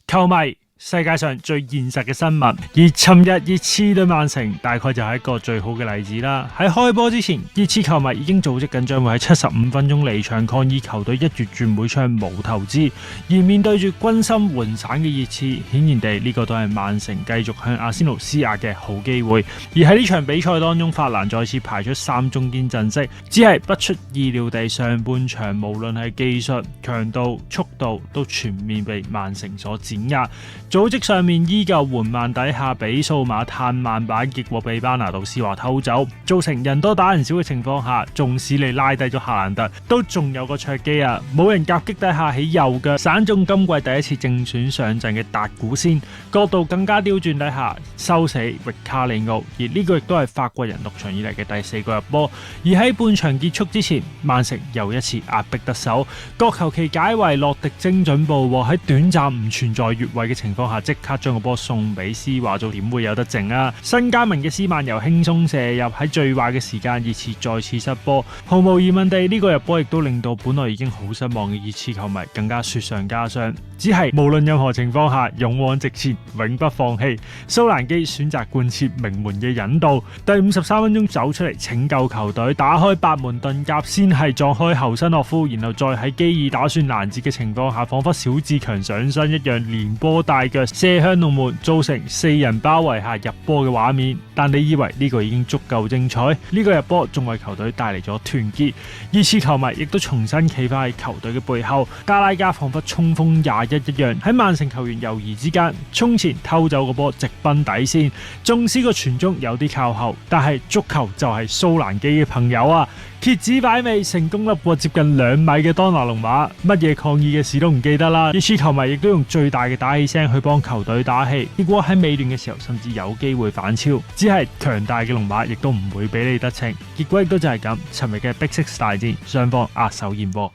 球迷，世界上最現實嘅生物，而尋日熱刺對曼城大概就係一個最好嘅例子啦。喺開波之前，熱刺球迷已經組織緊將會喺75分鐘離場抗議球隊1月轉會窗冇投資，而面對住軍心渙散嘅熱刺，顯然地呢個都係曼城繼續向阿仙奴施壓嘅好機會。而喺呢場比賽當中，法蘭再次排出3中堅陣式，只係不出意料地上半場無論係技術、強度、速度都全面被曼城所碾壓。組織上面依舊緩慢底下，比數碼嘆慢板，結果被班拿度施華偷走，造成人多打人少嘅情況下，縱使你拉低咗夏蘭特，都仲有個卓基啊！冇人夾擊底下起右腳，散中今季第一次正選上陣嘅達古先，角度更加刁轉底下收死域卡里奧，而呢個亦都係法國人6場以嚟嘅第4個入波。而喺半場結束之前，曼城又一次壓迫得手，角球其解圍，洛迪精準捕獲，喺短暫唔存在越位嘅情況下，即刻將個波送俾施華做，點會有得剩啊？新加盟嘅斯曼由輕鬆射入，喺最壞嘅時間熱刺再次失波，毫無疑問地呢個入波亦都令到本來已經好失望嘅熱刺球迷更加雪上加霜，只係無論任何情況下勇往直前，永不放棄。蘇蘭基選擇貫徹名門嘅引導，第53分鐘走出嚟拯救球隊，打開八門遁甲，先係撞開侯辛諾夫，然後再喺基爾打算攔截嘅情況下，仿佛小志強上身一樣，連波帶腳射向龍門，造成4人包圍下入波嘅畫面。但你以為呢個已經足夠精彩？呢個入波仲為球隊帶嚟咗團結，熱刺球迷亦都重新企返喺球隊嘅背後。加拉加仿佛衝鋒21一樣，喺曼城球員猶豫之間衝前偷走個波，直奔底線。縱使個傳中有啲靠後，但係足球就係蘇蘭基嘅朋友啊！蠍子擺尾，成功笠過接近2米嘅當拿龍馬，乜嘢抗議嘅事都唔記得啦。熱刺球迷亦都用最大嘅打氣聲去幫球隊打氣，結果喺尾段嘅時候甚至有機會反超，只係強大嘅龍馬亦都唔會俾你得逞。結果亦都就係咁，尋日嘅Big Six大戰，雙方握手言和。